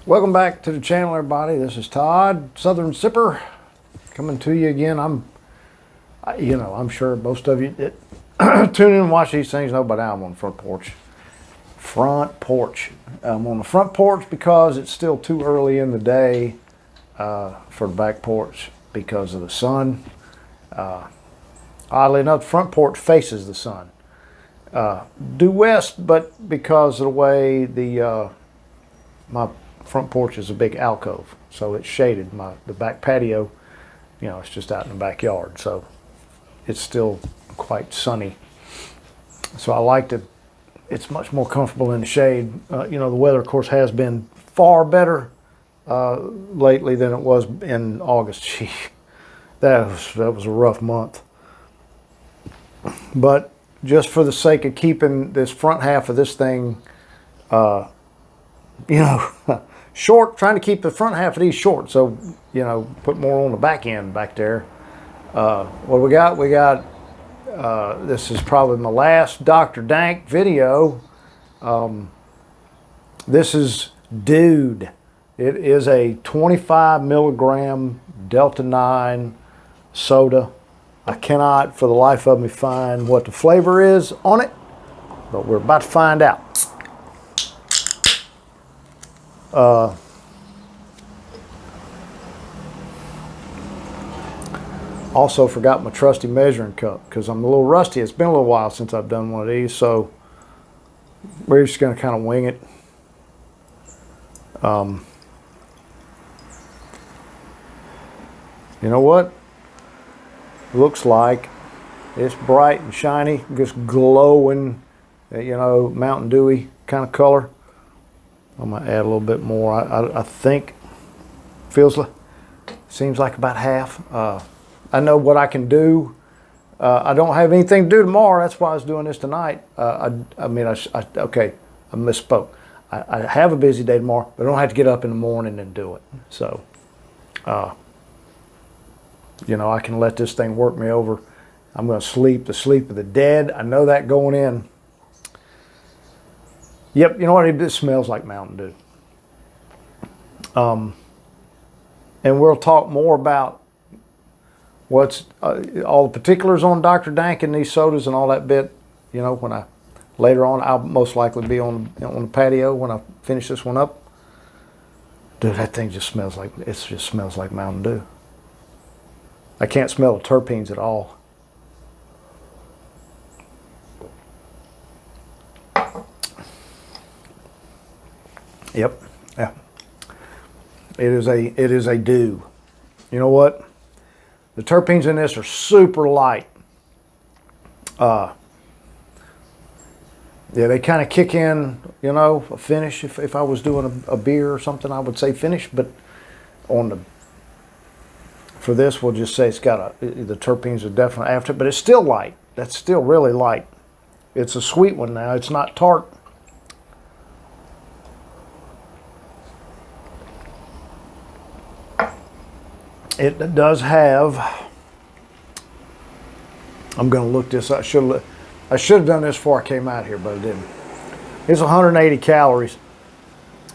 Welcome back to the channel, everybody. This is Todd, Southern Sipper, coming to you again. I'm sure most of you that tune in and watch these things know by now I'm on the front porch. I'm on the front porch because it's still too early in the day for the back porch because of the sun. Oddly enough, the front porch faces the sun. Due west, but because of the way my front porch is a big alcove, so it's shaded. The back patio, it's just out in the backyard, so it's still quite sunny. So I like to. It's much more comfortable in the shade. The weather, of course, has been far better lately than it was in August. Gee, that was a rough month. But just for the sake of keeping this front half of this thing, short, trying to keep the front half of these short, so put more on the back end back there. What we got? This is probably my last Dr. Dank video. This is Dude. It is a 25 milligram Delta 9 soda. I cannot for the life of me find what the flavor is on it, but we're about to find out. Also forgot my trusty measuring cup because I'm a little rusty. It's been a little while since I've done one of these, so we're just going to kind of wing it. You know what? Looks like it's bright and shiny, just glowing, Mountain Dewy kind of color. I'm gonna add a little bit more. I think seems like about half. I know what I can do. I don't have anything to do tomorrow. That's why I was doing this tonight. I misspoke. I have a busy day tomorrow, but I don't have to get up in the morning and do it. So, I can let this thing work me over. I'm going to sleep the sleep of the dead. I know that going in. Yep, you know what? It smells like Mountain Dew. And we'll talk more about what's all the particulars on Dr. Dank and these sodas and all that bit. When later on, I'll most likely be on the patio when I finish this one up. Dude, that thing just smells like Mountain Dew. I can't smell the terpenes at all. Yep, yeah. It is a Dew. You know what? The terpenes in this are super light. Yeah, they kind of kick in, a finish. If I was doing a beer or something, I would say finish, but for this, we'll just say it's got the terpenes are definitely after it, but it's still light. That's still really light. It's a sweet one now. It's not tart. It does have, I'm going to look this up. I should have done this before I came out here, but I didn't. It's 180 calories.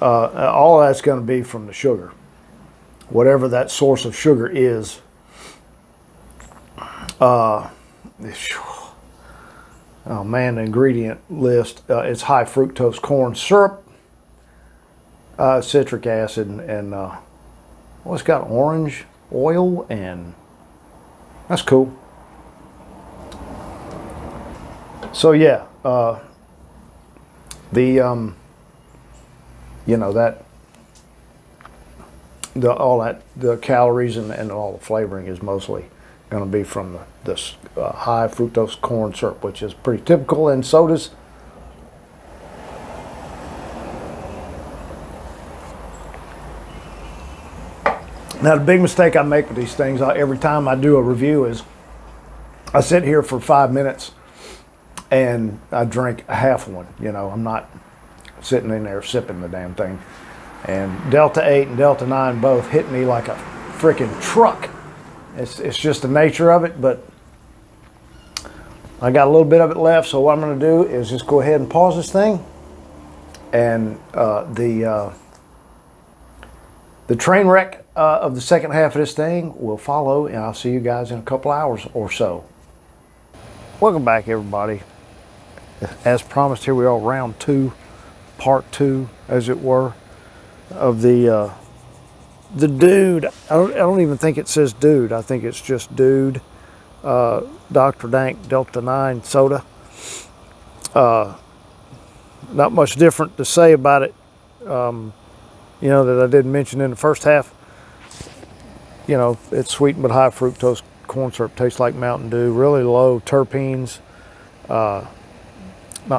All of that's going to be from the sugar, whatever that source of sugar is. Oh man, the ingredient list. It's high fructose corn syrup, citric acid, and it's got orange oil, and that's cool. So yeah, the calories and all the flavoring is mostly going to be from this high fructose corn syrup, which is pretty typical in sodas. Now, the big mistake I make with these things every time I do a review is I sit here for 5 minutes and I drink a half one. I'm not sitting in there sipping the damn thing. And Delta 8 and Delta 9 both hit me like a freaking truck. It's just the nature of it, but I got a little bit of it left, so what I'm going to do is just go ahead and pause this thing, and The train wreck of the second half of this thing will follow, and I'll see you guys in a couple hours or so. Welcome back, everybody. As promised, here we are, round two, part two, as it were, of the dude. I don't even think it says dude. I think it's just dude. Dr. Dank Delta 9 soda. Not much different to say about it. You know, that I didn't mention in the first half. You know, it's sweetened but high fructose corn syrup, tastes like Mountain Dew, really low terpenes, not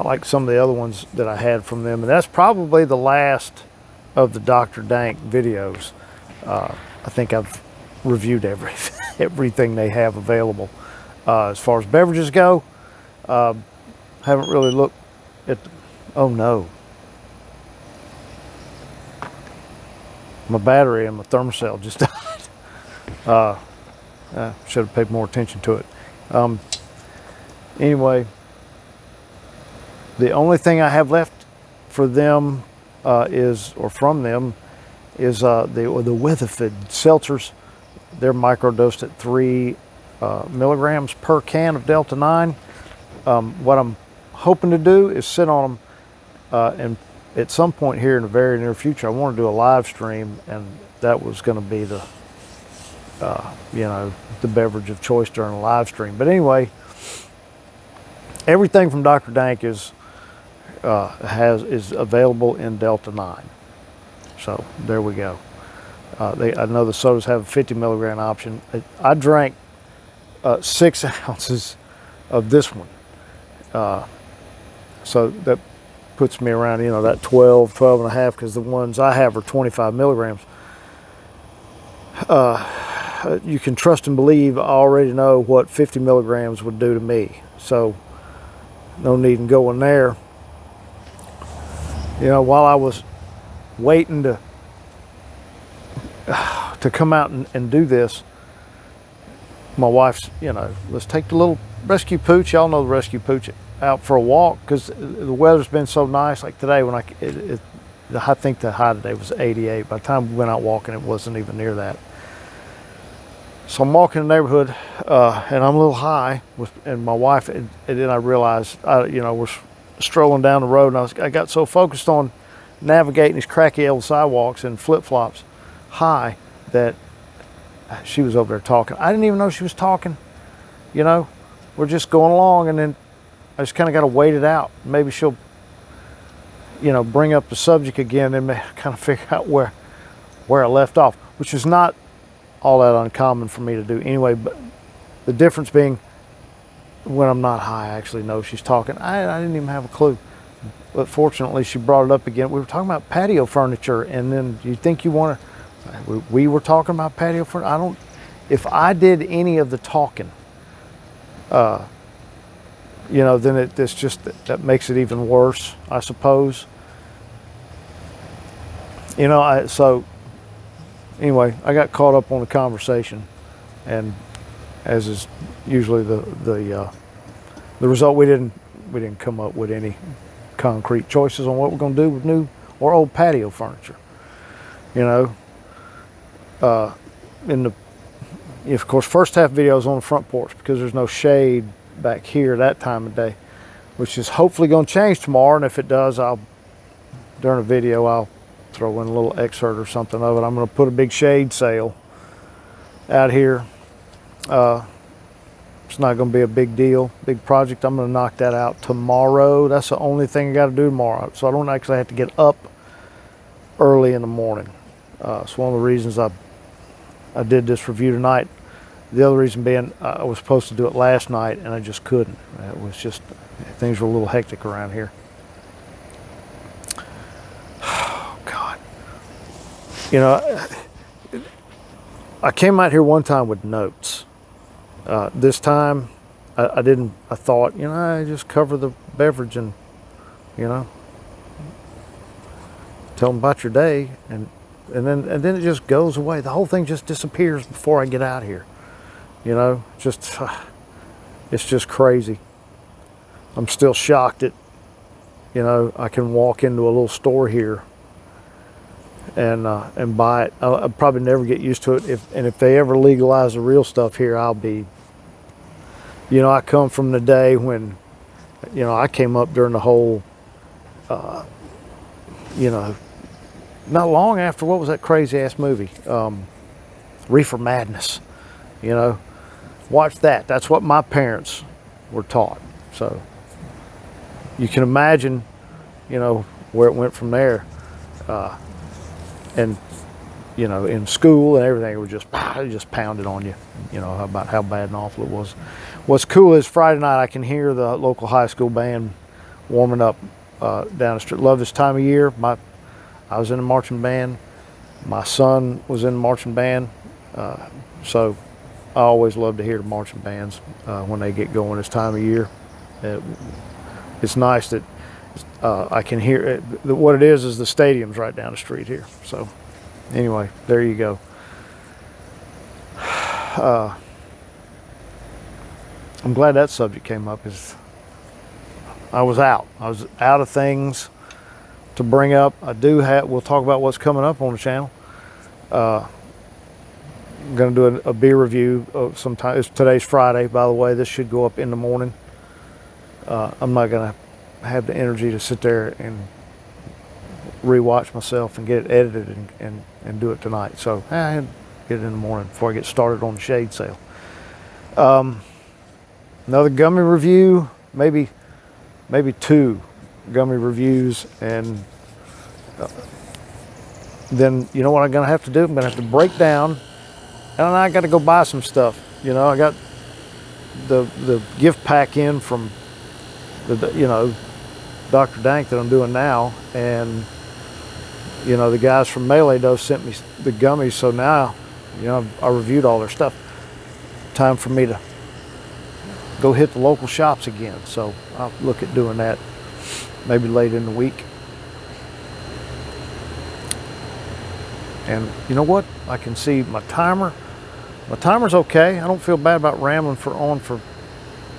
like some of the other ones that I had from them. And that's probably the last of the Dr. Dank videos. I think I've reviewed everything they have available. As far as beverages go, haven't really looked at, oh no. My battery and my thermocell just died. I should have paid more attention to it. Anyway, the only thing I have left for them from them is the Weatherford seltzers. They're microdosed at 3 milligrams per can of Delta 9. What I'm hoping to do is sit on them, and at some point here in the very near future, I want to do a live stream, and that was going to be the, you know, the beverage of choice during a live stream. But anyway, everything from Dr. Dank is available in Delta 9. So there we go. I know the sodas have a 50 milligram option. I drank 6 ounces of this one. So that puts me around, you know, that 12 and a half, because the ones I have are 25 milligrams. You can trust and believe I already know what 50 milligrams would do to me. So no need in going there. You know, while I was waiting to come out and do this, my wife's, you know, let's take the little rescue pooch. Y'all know the rescue pooch out for a walk, because the weather's been so nice. Like today, when I think the high today was 88. By the time we went out walking, it wasn't even near that. So I'm walking the neighborhood, and I'm a little high, and my wife, and then I realized, you know, we're strolling down the road, and I got so focused on navigating these cracky old sidewalks and flip-flops high that she was over there talking. I didn't even know she was talking. You know, we're just going along, and then I just kind of got to wait it out. Maybe she'll, you know, bring up the subject again and kind of figure out where I left off, which is not all that uncommon for me to do anyway. But the difference being, when I'm not high, I actually know she's talking. I didn't even have a clue. But fortunately, she brought it up again. We were talking about patio furniture, and then you think you want to, we were talking about patio furniture. If I did any of the talking, you know, then it's just, that makes it even worse, I suppose. You know, so anyway, I got caught up on the conversation, and as is usually the result, we didn't come up with any concrete choices on what we're going to do with new or old patio furniture. You know, of course, first half video is on the front porch because there's no shade back here that time of day, which is hopefully going to change tomorrow. And if it does, during the video, I'll throw in a little excerpt or something of it. I'm going to put a big shade sail out here. It's not going to be a big deal, big project. I'm going to knock that out tomorrow. That's the only thing I got to do tomorrow. So I don't actually have to get up early in the morning. It's one of the reasons I did this review tonight. The other reason being, I was supposed to do it last night and I just couldn't. It was just, things were a little hectic around here. Oh God. You know, I came out here one time with notes. This time I didn't. I thought, you know, I just cover the beverage and, you know, tell them about your day, and then it just goes away. The whole thing just disappears before I get out here. You know, just it's just crazy. I'm still shocked that, you know, I can walk into a little store here and buy it. I'll probably never get used to it. If they ever legalize the real stuff here, I'll be. You know, I come from the day when, you know, I came up during the whole, you know, not long after, what was that crazy ass movie, Reefer Madness. You know, watch that. That's what my parents were taught. So you can imagine, you know, where it went from there. And you know, in school and everything, it just pounded on you, you know, about how bad and awful it was. What's cool is Friday night I can hear the local high school band warming up down the street. Love this time of year. I was in the marching band. My son was in the marching band. So I always love to hear the marching bands when they get going this time of year. It's nice that I can hear it. What it is the stadium's right down the street here. So anyway, there you go. I'm glad that subject came up. I was out of things to bring up. We'll talk about what's coming up on the channel. I'm going to do a beer review sometime. Today's Friday, by the way. This should go up in the morning. I'm not going to have the energy to sit there and rewatch myself and get it edited and do it tonight. So I get it in the morning before I get started on the shade sale. Another gummy review, maybe 2 gummy reviews, and then you know what I'm gonna have to do? I'm gonna have to break down, and I got to go buy some stuff. You know, I got the gift pack in from the Dr. Dank that I'm doing now, and you know, the guys from Melee Dose sent me the gummies, so now, you know, I reviewed all their stuff. Time for me to go hit the local shops again, so I'll look at doing that maybe late in the week. And you know what? I can see my timer. My timer's okay. I don't feel bad about rambling for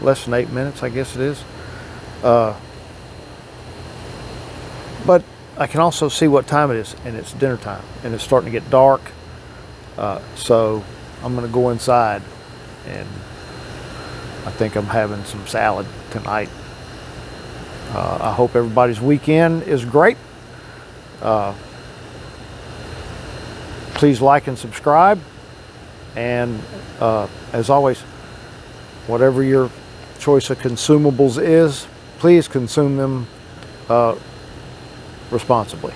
less than 8 minutes, I guess it is. But I can also see what time it is, and it's dinner time, and it's starting to get dark. So I'm going to go inside, and I think I'm having some salad tonight. I hope everybody's weekend is great. Please like and subscribe. And as always, whatever your choice of consumables is, please consume them responsibly.